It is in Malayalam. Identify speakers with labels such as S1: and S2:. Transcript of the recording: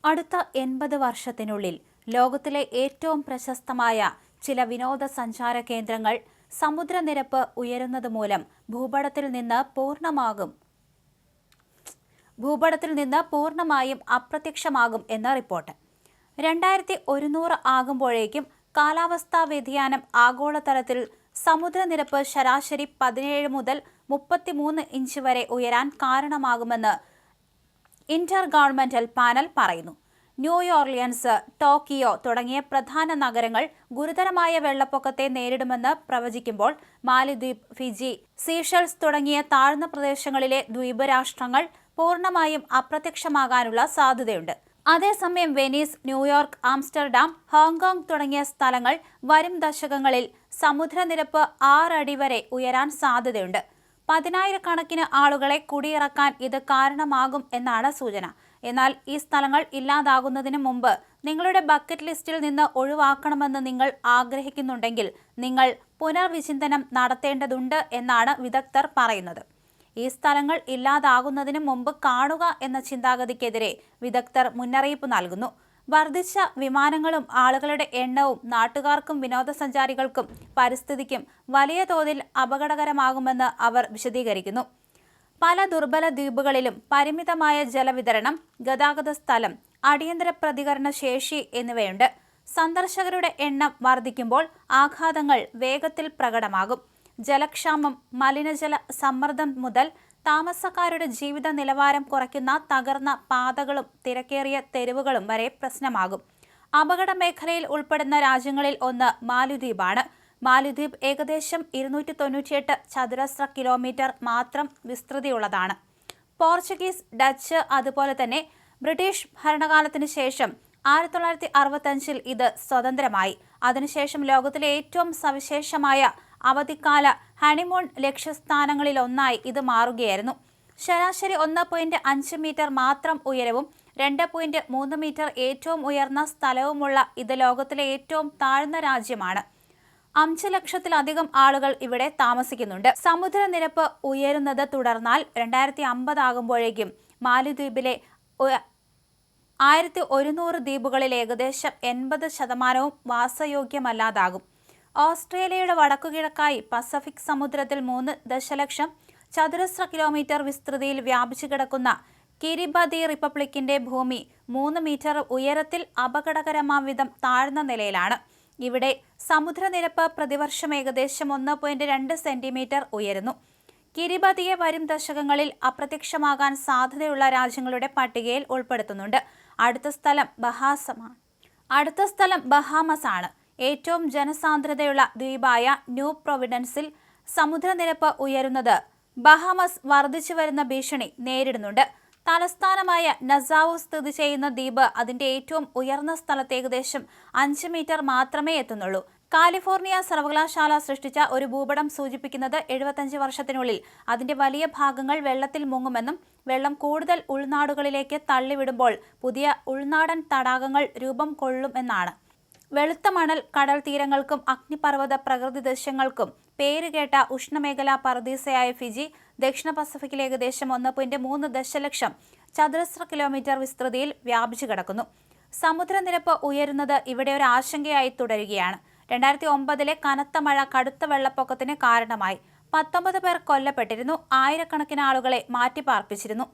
S1: അടുത്ത 80 വർഷത്തിനുള്ളിൽ ലോകത്തിലെ ഏറ്റവും പ്രശസ്തമായ ചില വിനോദസഞ്ചാര കേന്ദ്രങ്ങൾ സമുദ്രനിരപ്പ് ഉയരുന്നത് മൂലം ഭൂപടത്തിൽ നിന്ന് പൂർണ്ണമായും അപ്രത്യക്ഷമാകും എന്ന റിപ്പോർട്ട്. 2100 ആകുമ്പോഴേക്കും കാലാവസ്ഥാ വ്യതിയാനം ആഗോളതലത്തിൽ സമുദ്രനിരപ്പ് ശരാശരി 17 മുതൽ 33 ഇഞ്ച് വരെ ഉയരാൻ കാരണമാകുമെന്ന് ഇന്റർ ഗവൺമെന്റൽ പാനൽ പറയുന്നു. ന്യൂ ഓർലിയൻസ്, ടോക്കിയോ തുടങ്ങിയ പ്രധാന നഗരങ്ങൾ ഗുരുതരമായ വെള്ളപ്പൊക്കത്തെ നേരിടുമെന്ന് പ്രവചിക്കുമ്പോൾ മാലിദ്വീപ്, ഫിജി, സീഷെൽസ് തുടങ്ങിയ താഴ്ന്ന പ്രദേശങ്ങളിലെ ദ്വീപ് രാഷ്ട്രങ്ങൾ പൂർണ്ണമായും അപ്രത്യക്ഷമാകാനുള്ള സാധ്യതയുണ്ട്. അതേസമയം വെനീസ്, ന്യൂയോർക്ക്, ആംസ്റ്റർഡാം, ഹോങ്കോങ് തുടങ്ങിയ സ്ഥലങ്ങൾ വരും ദശകങ്ങളിൽ സമുദ്രനിരപ്പ് 6 അടി വരെ ഉയരാൻ സാധ്യതയുണ്ട്. 10,000-കണക്കിന് ആളുകളെ കുടിയിറക്കാൻ ഇത് കാരണമാകും എന്നാണ് സൂചന. എന്നാൽ ഈ സ്ഥലങ്ങൾ ഇല്ലാതാകുന്നതിന് മുമ്പ് നിങ്ങളുടെ ബക്കറ്റ് ലിസ്റ്റിൽ നിന്ന് ഒഴിവാക്കണമെന്ന് നിങ്ങൾ ആഗ്രഹിക്കുന്നുണ്ടെങ്കിൽ നിങ്ങൾ പുനർവിചിന്തനം നടത്തേണ്ടതുണ്ട് എന്നാണ് വിദഗ്ധർ പറയുന്നത്. ഈ സ്ഥലങ്ങൾ ഇല്ലാതാകുന്നതിന് മുമ്പ് കാണുക എന്ന ചിന്താഗതിക്കെതിരെ വിദഗ്ധർ മുന്നറിയിപ്പ് നൽകുന്നു. വർദ്ധിച്ച വിമാനങ്ങളും ആളുകളുടെ എണ്ണവും നാട്ടുകാർക്കും വിനോദസഞ്ചാരികൾക്കും പരിസ്ഥിതിക്കും വലിയ തോതിൽ അപകടകരമാകുമെന്ന് അവർ വിശദീകരിക്കുന്നു. പല ദുർബല ദ്വീപുകളിലും പരിമിതമായ ജലവിതരണം, ഗതാഗത സ്ഥലം, അടിയന്തര പ്രതികരണ ശേഷി എന്നിവയുണ്ട്. സന്ദർശകരുടെ എണ്ണം വർദ്ധിക്കുമ്പോൾ ആഘാതങ്ങൾ വേഗത്തിൽ പ്രകടമാകും. ജലക്ഷാമം, മലിനജല സമ്മർദ്ദം മുതൽ താമസക്കാരുടെ ജീവിത നിലവാരം കുറയ്ക്കുന്ന തകർന്ന പാതകളും തിരക്കേറിയ തെരുവുകളും വരെ പ്രശ്നമാകും. അപകട മേഖലയിൽ ഉൾപ്പെടുന്ന രാജ്യങ്ങളിൽ ഒന്ന് മാലിദ്വീപാണ്. മാലിദ്വീപ് ഏകദേശം 298 ചതുരശ്ര കിലോമീറ്റർ മാത്രം വിസ്തൃതിയുള്ളതാണ്. പോർച്ചുഗീസ്, ഡച്ച്, അതുപോലെ തന്നെ ബ്രിട്ടീഷ് ഭരണകാലത്തിന് ശേഷം 1965 ഇത് സ്വതന്ത്രമായി. അതിനുശേഷം ലോകത്തിലെ ഏറ്റവും സവിശേഷമായ അവധിക്കാല ഹണിമൂൺ ലക്ഷ്യസ്ഥാനങ്ങളിലൊന്നായി ഇത് മാറുകയായിരുന്നു. ശരാശരി 1.5 മീറ്റർ മാത്രം ഉയരവും 2.3 മീറ്റർ ഏറ്റവും ഉയർന്ന സ്ഥലവുമുള്ള ഇത് ലോകത്തിലെ ഏറ്റവും താഴ്ന്ന രാജ്യമാണ്. 5 ലക്ഷത്തിലധികം ആളുകൾ ഇവിടെ താമസിക്കുന്നുണ്ട്. സമുദ്രനിരപ്പ് ഉയരുന്നത് തുടർന്നാൽ 2050 ആകുമ്പോഴേക്കും മാലിദ്വീപിലെ 1100 ദ്വീപുകളിൽ ഏകദേശം 80% വാസയോഗ്യമല്ലാതാകും. ഓസ്ട്രേലിയയുടെ വടക്കുകിഴക്കായി പസഫിക് സമുദ്രത്തിൽ 3 ദശലക്ഷം ചതുരശ്ര കിലോമീറ്റർ വിസ്തൃതിയിൽ വ്യാപിച്ചു കിടക്കുന്ന കിരിബതി റിപ്പബ്ലിക്കിന്റെ ഭൂമി 3 മീറ്റർ ഉയരത്തിൽ അപകടകരമാംവിധം താഴ്ന്ന നിലയിലാണ്. ഇവിടെ സമുദ്രനിരപ്പ് പ്രതിവർഷം ഏകദേശം 1.2 സെന്റിമീറ്റർ ഉയരുന്നു. കിരിബതിയെ വരും ദശകങ്ങളിൽ അപ്രത്യക്ഷമാകാൻ സാധ്യതയുള്ള രാജ്യങ്ങളുടെ പട്ടികയിൽ ഉൾപ്പെടുത്തുന്നുണ്ട്. അടുത്ത സ്ഥലം ബഹാമസ് ആണ്. ഏറ്റവും ജനസാന്ദ്രതയുള്ള ദ്വീപായ ന്യൂ പ്രൊവിഡൻസിൽ സമുദ്രനിരപ്പ് ഉയരുന്നത് ബഹാമസ് വർദ്ധിച്ചു വരുന്ന ഭീഷണി നേരിടുന്നുണ്ട്. തലസ്ഥാനമായ നസാവു സ്ഥിതി ചെയ്യുന്ന ദ്വീപ് അതിന്റെ ഏറ്റവും ഉയർന്ന സ്ഥലത്ത് ഏകദേശം 5 മീറ്റർ മാത്രമേ എത്തുന്നുള്ളൂ. കാലിഫോർണിയ സർവകലാശാല സൃഷ്ടിച്ച ഒരു ഭൂപടം സൂചിപ്പിക്കുന്നത് 75 വർഷത്തിനുള്ളിൽ അതിന്റെ വലിയ ഭാഗങ്ങൾ വെള്ളത്തിൽ മുങ്ങുമെന്നും വെള്ളം കൂടുതൽ ഉൾനാടുകളിലേക്ക് തള്ളിവിടുമ്പോൾ പുതിയ ഉൾനാടൻ തടാകങ്ങൾ രൂപം കൊള്ളുമെന്നാണ്. വെളുത്ത മണൽ, കടൽ തീരങ്ങൾക്കും അഗ്നിപർവ്വത പ്രകൃതി ദൃശ്യങ്ങൾക്കും പേരുകേട്ട ഉഷ്ണമേഖലാ പറുദീസയായ ഫിജി ദക്ഷിണ പസഫിക്കിൽ ഏകദേശം 1.3 ദശലക്ഷം ചതുരശ്ര കിലോമീറ്റർ വിസ്തൃതിയിൽ വ്യാപിച്ചു കിടക്കുന്നു. സമുദ്രനിരപ്പ് ഉയരുന്നത് ഇവിടെ ഒരു ആശങ്കയായി തുടരുകയാണ്. 2009 കനത്ത മഴ കടുത്ത വെള്ളപ്പൊക്കത്തിന് കാരണമായി. 19 പേർ കൊല്ലപ്പെട്ടിരുന്നു. ആയിരക്കണക്കിന് ആളുകളെ മാറ്റിപ്പാർപ്പിച്ചിരുന്നു.